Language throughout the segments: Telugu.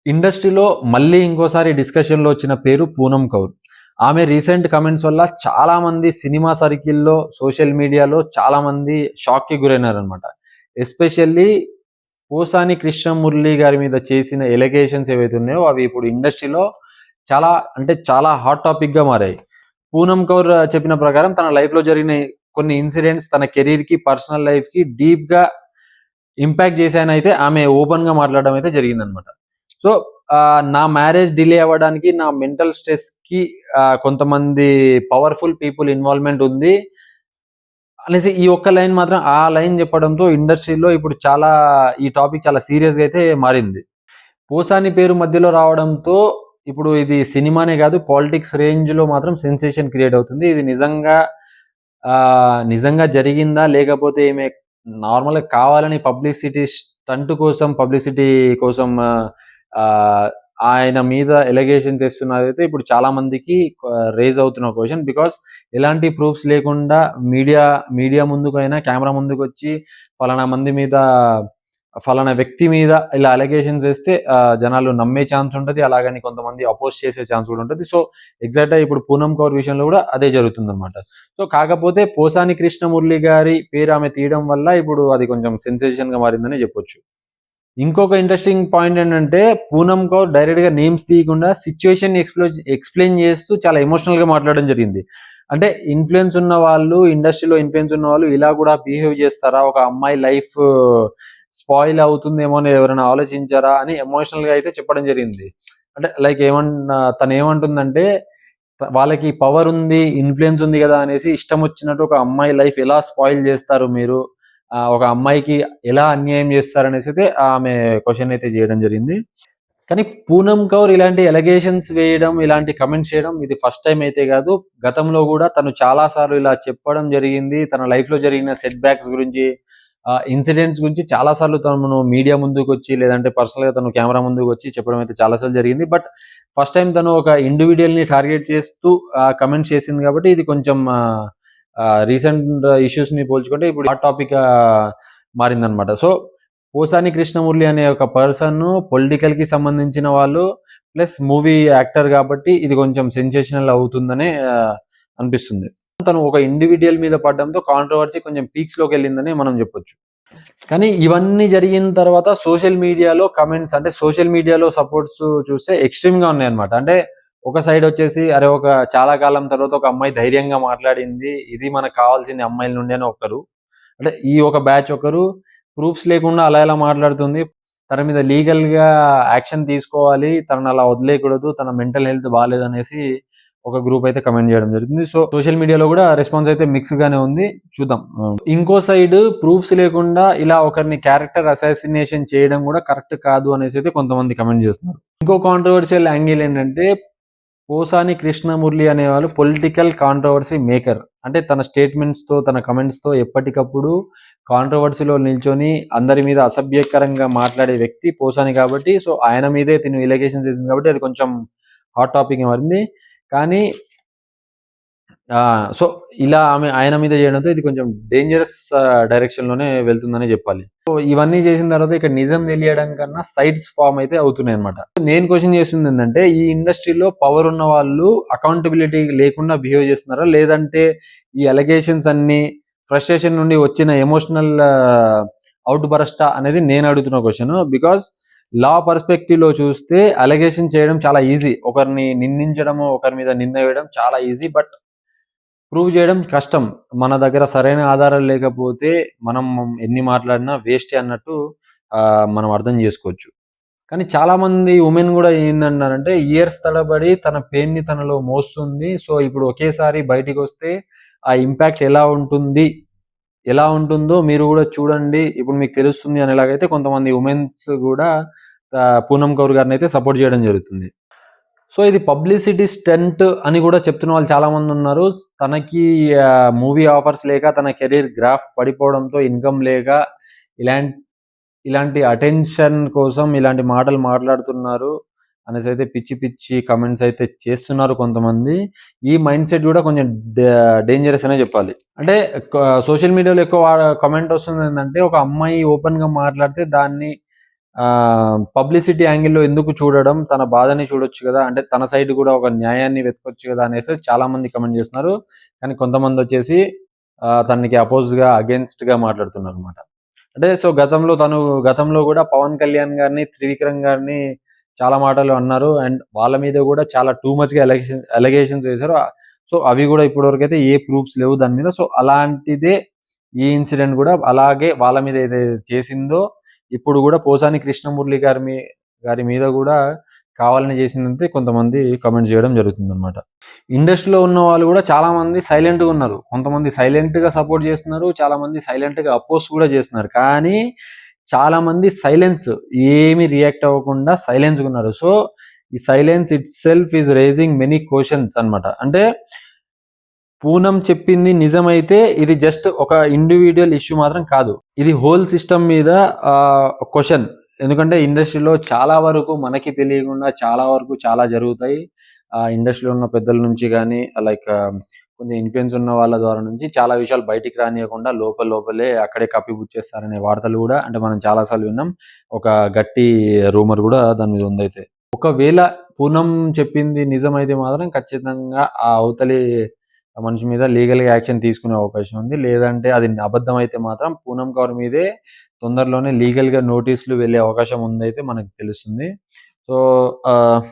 ఇండస్ట్రీలో మళ్ళీ ఇంకోసారి డిస్కషన్‌లో వచ్చిన పేరు పూనం కౌర్. ఆమె రీసెంట్ కమెంట్స్ వల్ల చాలామంది సినిమా సర్కిల్‌లో, సోషల్ మీడియాలో చాలామంది షాక్‌కి గురైనారనమాట. ఎస్పెషల్లీ పోసాని కృష్ణమురళి గారి మీద చేసిన ఎలిగేషన్స్ ఏవైతే ఉన్నాయో అవి ఇప్పుడు ఇండస్ట్రీలో చాలా అంటే చాలా హాట్ టాపిక్‌గా మారాయి. పూనం కౌర్ చెప్పిన ప్రకారం తన లైఫ్‌లో జరిగిన కొన్ని ఇన్సిడెంట్స్ తన కెరీర్‌కి, పర్సనల్ లైఫ్‌కి డీప్‌గా ఇంపాక్ట్ చేశాయనైతే ఆమె ఓపెన్‌గా మాట్లాడడం అయితే జరిగిందనమాట. సో, నా మ్యారేజ్ డిలే అవ్వడానికి నా మెంటల్ స్ట్రెస్‌కి కొంతమంది పవర్‌ఫుల్ పీపుల్ ఇన్వాల్వ్‌మెంట్ ఉంది అనేసి ఈ ఒక్క లైన్ మాత్రం ఆ లైన్ చెప్పడంతో ఇండస్ట్రీలో ఇప్పుడు చాలా ఈ టాపిక్ చాలా సీరియస్‌గా అయితే మారింది. పోసాని పేరు మధ్యలో రావడంతో ఇప్పుడు ఇది సినిమానే కాదు పాలిటిక్స్ రేంజ్‌లో మాత్రం సెన్సేషన్ క్రియేట్ అవుతుంది. ఇది నిజంగా జరిగిందా? లేకపోతే ఈమె నార్మల్‌గా కావాలని పబ్లిసిటీ స్టంట్ కోసం, పబ్లిసిటీ కోసం ఆహ్, ఆయన మీద ఎలిగేషన్ తెస్తున్నదైతే ఇప్పుడు చాలా మందికి రైజ్ అవుతున్న క్వెషన్. బికాజ్ ఎలాంటి ప్రూఫ్స్ లేకుండా మీడియా ముందుకైనా కెమెరా ముందుకొచ్చి ఫలానా వ్యక్తి మీద ఇలా అలిగేషన్స్ వేస్తే జనాలు నమ్మే ఛాన్స్ ఉంటది. అలాగని కొంతమంది అపోజ్ చేసే ఛాన్స్ కూడా ఉంటది. సో, ఎగ్జాక్ట్‌గా ఇప్పుడు పూనం కౌర్ విషయంలో కూడా అదే జరుగుతుందనమాట. సో, కాకపోతే పోసాని కృష్ణమురళి గారి పేరు ఆమె తీయడం వల్ల ఇప్పుడు అది కొంచెం సెన్సేషన్‌గా మారిందనే చెప్పొచ్చు. ఇంకొక ఇంట్రెస్టింగ్ పాయింట్ ఏంటంటే పూనం కౌర్ డైరెక్ట్‌గా నేమ్స్ తీయకుండా సిట్యుయేషన్‌ని ఎక్స్‌ప్లెయిన్ చేస్తూ చాలా ఎమోషనల్‌గా మాట్లాడడం జరిగింది. అంటే ఇండస్ట్రీలో ఇన్‌ఫ్లుయెన్స్ ఉన్నవాళ్ళు ఇలా కూడా బిహేవ్ చేస్తారా? ఒక అమ్మాయి లైఫ్ స్పాయిల్ అవుతుందేమో అని ఎవరైనా ఆలోచించారా? అని ఎమోషనల్‌గా అయితే చెప్పడం జరిగింది. అంటే లైక్ తనేమంటుందంటే వాళ్ళకి పవర్ ఉంది, ఇన్‌ఫ్లుయెన్స్ ఉంది గదా! అనేసి ఇష్టం వచ్చినట్టు ఒక అమ్మాయి లైఫ్ ఎలా స్పాయిల్ చేస్తారు మీరు? ఒక అమ్మాయికి ఎలా అన్యాయం చేస్తారనేసి అయితే ఆమె క్వెషన్ అయితే చేయడం జరిగింది. కానీ పూనం కౌర్ ఇలాంటి అలిగేషన్స్ వేయడం, ఇలాంటి కామెంట్స్ చేయడం ఇది ఫస్ట్ టైమ్ అయితే గాదు. గతంలో గూడా తను చాలా సార్లు ఇలా చెప్పడం జరిగింది. తన లైఫ్‌లో జరిగిన సెట్ బ్యాక్స్ గురించి, ఇన్సిడెంట్స్ గురించి చాలా సార్లు తను మీడియా ముందుకొచ్చి లేదంటే పర్సనల్‌గా తను కెమెరా ముందుకొచ్చి చెప్పడం అయితే చాలా సార్లు జరిగింది. బట్ ఫస్ట్ టైమ్ తను ఒక ఇండివిడ్యుయల్‌ని టార్గెట్ చేస్తూ కామెంట్స్ చేసింది కాబట్టి ఇది కొంచెం రీసెంట్ ఇష్యూస్‌ని పోల్చుకుంటే ఇప్పుడు హాట్ టాపిక్‌గా మారిందనమాట. సో, పోసాని కృష్ణమురళి అనే ఒక పర్సన్ పొలిటికల్‌కి సంబంధించిన వాళ్ళు ప్లస్ మూవీ యాక్టర్ కాబట్టి ఇది కొంచెం సెన్సేషనల్ అవుతుందనే అనిపిస్తుంది. తను ఒక ఇండివిడ్యుయల్ మీద పడడంతో కాంట్రోవర్సీ కొంచెం పీక్స్‌లోకెళ్ళిందని మనం చెప్పొచ్చు. కానీ ఇవన్నీ జరిగిన తర్వాత సోషల్ మీడియాలో కమెంట్స్ అంటే సోషల్ మీడియాలో సపోర్ట్స్ చూస్తే ఎక్స్‌ట్రీమ్‌గా ఉన్నాయన్నమాట. అంటే ఒక సైడ్ వచ్చేసి అరే! చాలా కాలం తర్వాత ఒక అమ్మాయి ధైర్యంగా మాట్లాడింది. ఇది మనకు కావాల్సింది అమ్మాయిల నుండి అని ఒకరు. అంటే ఈ ఒక బ్యాచ్ ఒకరు ప్రూఫ్స్ లేకుండా అలా ఎలా మాట్లాడుతుంది. తన మీద లీగల్‌గా యాక్షన్ తీసుకోవాలి. తనని అలా వదిలేయకూడదు. తన మెంటల్ హెల్త్ బాలేదనేసి ఒక గ్రూప్ అయితే కమెంట్ చేయడం జరుగుతుంది. సో, సోషల్ మీడియాలో కూడా రెస్పాన్స్ అయితే మిక్స్‌గానే ఉంది. చూద్దాం. ఇంకో సైడ్ ప్రూఫ్స్ లేకుండా ఇలా ఒకరిని క్యారెక్టర్ అసాసినేషన్ చేయడం కూడా కరెక్ట్ కాదు అనేసి అయితే కొంతమంది కమెంట్ చేస్తున్నారు. ఇంకో కాంట్రోవర్షియల్ యాంగిల్ ఏంటంటే పోసాని కృష్ణమురళి అనేవాళ్ళు పొలిటికల్ కాంట్రోవర్సీ మేకర్. అంటే తన స్టేట్మెంట్స్‌తో, తన కమెంట్స్‌తో ఎప్పటికప్పుడు కాంట్రోవర్సీలో నిల్చొని అందరి మీద అసభ్యకరంగా మాట్లాడే వ్యక్తి పోసాని కాబట్టి, సో, ఆయన మీదే తిను ఎలిగేషన్స్ చేసింది కాబట్టి అది కొంచెం హాట్ టాపిక్‌గా మారింది. కానీ సో, ఇలా ఆయన మీద చేయడంతో ఇది కొంచెం డేంజరస్ డైరెక్షన్‌లోనే వెళ్తుందనే చెప్పాలి. సో, ఇవన్నీ చేసిన తర్వాత ఇక్కడ నిజం తెలియడం కన్నా సైడ్స్ ఫార్మ్ అయితే అవుతున్నాయన్నమాట. నేను క్వెషన్ చేస్తుందేంటంటే ఈ ఇండస్ట్రీలో పవర్ ఉన్న వాళ్ళు అకౌంటబిలిటీ లేకుండా బిహేవ్ చేస్తున్నారా? లేదంటే ఈ అలిగేషన్స్ అన్నీ ఫ్రస్ట్రేషన్ నుండి వచ్చిన ఎమోషనల్ ఔట్ బరస్టా అనేది నేను అడుగుతున్న క్వెషన్. బికాజ్ లా పర్స్పెక్టివ్‌లో చూస్తే అలిగేషన్ చేయడం చాలా ఈజీ. ఒకరిని నిందించడము, ఒకరి మీద నింద వేయడం చాలా ఈజీ. బట్ ప్రూవ్ చేయడం కష్టం. మన దగ్గర సరైన ఆధారాలు లేకపోతే మనం ఎన్ని మాట్లాడినా వేస్టే అన్నట్టు మనం అర్థం చేసుకోవచ్చు. కానీ చాలామంది వుమెన్ గూడా ఏందన్నారంటే ఇయర్స్ తడబడి తన పెయిన్‌ని తనలో మోస్తుంది. సో, ఇప్పుడు ఒకేసారి బయటికొస్తే ఆ ఇంపాక్ట్ ఎలా ఉంటుందో మీరు గూడా చూడండి. ఇప్పుడు మీకు తెలుస్తుంది అనేలాగైతే కొంతమంది వుమెన్స్ గూడా పూనం కౌర్ గారినైతే సపోర్ట్ చేయడం జరుగుతుంది. సో, ఇది పబ్లిసిటీ స్టంట్ అని కూడా చెప్తున్న వాళ్ళు చాలామందున్నారు. తనకి మూవీ ఆఫర్స్ లేక, తన కెరీర్ గ్రాఫ్ పడిపోవడంతో ఇన్‌కమ్ లేక ఇలాం ఇలాంటి అటెన్షన్ కోసం ఇలాంటి మాటలు మాట్లాడుతున్నారు అనేసైతే పిచ్చి పిచ్చి కామెంట్స్ అయితే చేస్తున్నారు కొంతమంది. ఈ మైండ్ సెట్ కూడా కొంచెం డేంజరస్ అనే చెప్పాలి. అంటే సోషల్ మీడియాలో ఎక్కువ కామెంట్ వస్తుందేంటంటే ఒక అమ్మాయి ఓపెన్‌గా మాట్లాడితే దాన్ని పబ్లిసిటీ యాంగిల్‌లో ఎందుకు చూడడం? తన బాధని చూడొచ్చు గదా! అంటే తన సైడ్ గూడా ఒక న్యాయాన్ని వెతకొచ్చు గదా! అనేసి చాలామంది కామెంట్ జేస్తున్నారు. కానీ కొంతమందొచ్చేసి తనకి అపోజ్‌గా, అగెయిన్స్ట్‌గా మాట్లాడుతున్నారనమాట. అంటే సో, గతంలో గూడా పవన్ కళ్యాణ్ గారిని, త్రివిక్రమ్ గారిని చాలా మాటలు అన్నారు. అండ్ వాళ్ళ మీద గూడా చాలా టూ మచ్‌గా అలిగేషన్స్ వేశారు. సో, అవి గూడా ఇప్పటివరకైతే ఏ ప్రూఫ్స్ లేవు దాని మీద. సో, అలాంటిదే ఈ ఇన్సిడెంట్ గూడా అలాగే వాళ్ళ మీద ఏదైతే చేసిందో ఇప్పుడు గూడా పోసాని కృష్ణమురళి గారి మీద గూడా కావాలని చేసిందంటే కొంతమంది కామెంట్స్ చేయడం జరుగుతుందనమాట. ఇండస్ట్రీలో ఉన్న వాళ్ళు గూడా చాలామంది సైలెంట్‌గా ఉన్నారు. కొంతమంది సైలెంట్‌గా సపోర్ట్ చేస్తున్నారు. చాలామంది సైలెంట్‌గా అపోజ్ కూడా చేస్తున్నారు. కానీ చాలామంది ఏమి రియాక్ట్ అవ్వకుండా సైలెన్స్‌గా ఉన్నారు. సో, ఈ silence itself is rising many questions అన్నమాట. అంటే పూనం చెప్పింది నిజమైతే ఇది జస్ట్ ఒక ఇండివిడ్యువల్ ఇష్యూ మాత్రం కాదు. ఇది హోల్ సిస్టమ్ మీద క్వెషన్. ఎందుకంటే ఇండస్ట్రీలో చాలా వరకు మనకి తెలియకుండా చాలా జరుగుతాయి. ఇండస్ట్రీలో ఉన్న పెద్దల నుంచి గానీ లైక్ కొంచెం ఇన్‌ఫ్లుయెన్స్ ఉన్న వాళ్ళ ద్వారా నుంచి చాలా విషయాలు బయటికి రానీయకుండా లోపలే అక్కడే కప్పిపుచ్చేస్తారనే వార్తలు గూడా అంటే మనం చాలా సార్లు విన్నాం. ఒక గట్టి రూమర్ గూడా దాని మీద ఉందయితే. ఒకవేళ పూనం చెప్పింది నిజమైతే మాత్రం ఖచ్చితంగా ఆ అవతలి మనిషి మీద లీగల్‌గా యాక్షన్ తీసుకునే అవకాశం ఉంది. లేదంటే అది అబద్ధం అయితే మాత్రం పూనం కౌర్ మీదే తొందరలోనే లీగల్‌గా నోటీసులు వెళ్ళే అవకాశం ఉందయితే మనకు తెలుస్తుంది. సో, ఆహ్,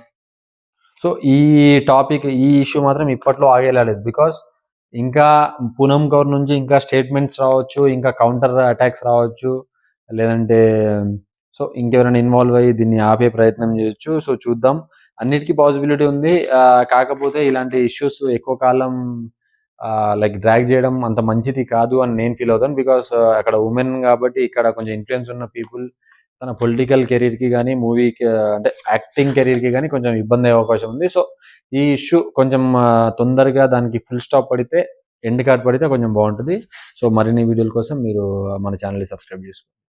సో ఈ ఇష్యూ మాత్రం ఇప్పట్లో ఆగేలా లేదు. బికాజ్ ఇంకా పూనం కౌర్ నుంచి ఇంకా స్టేట్మెంట్స్ రావచ్చు. ఇంకా కౌంటర్ అటాక్స్ రావచ్చు. లేదంటే సో, ఇంకెవరైనా ఇన్వాల్వ్ అయ్యి దీన్ని ఆపే ప్రయత్నం చేయొచ్చు. సో, చూద్దాం. అన్నిటికి పాసిబిలిటీ ఉంది. కాకపోతే ఇలాంటి ఇష్యూస్ ఎక్కువ కాలం లైక్ డ్రాగ్ చేయడం అంత మంచిది కాదు అని నేను ఫీల్ అవుతాను. బికాస్ అక్కడ వుమెన్ కాబట్టి ఇక్కడ కొంచెం ఇన్‌ఫ్లుయెన్స్ ఉన్న పీపుల్ తన పొలిటికల్ కెరీర్‌కి గాని, మూవీకి అంటే యాక్టింగ్ కెరీర్‌కి గాని కొంచెం ఇబ్బంది అయ్యే అవకాశం ఉంది. సో, ఈ ఇష్యూ కొంచెం తొందరగా దానికి ఫుల్ స్టాప్ పడితే, ఎండ్ కార్డ్ పడితే కొంచెం బావుంటది. సో, మరిన్ని వీడియోల కోసం మీరు మన ఛానెల్‌ని సబ్స్క్రైబ్ చేసుకోండి.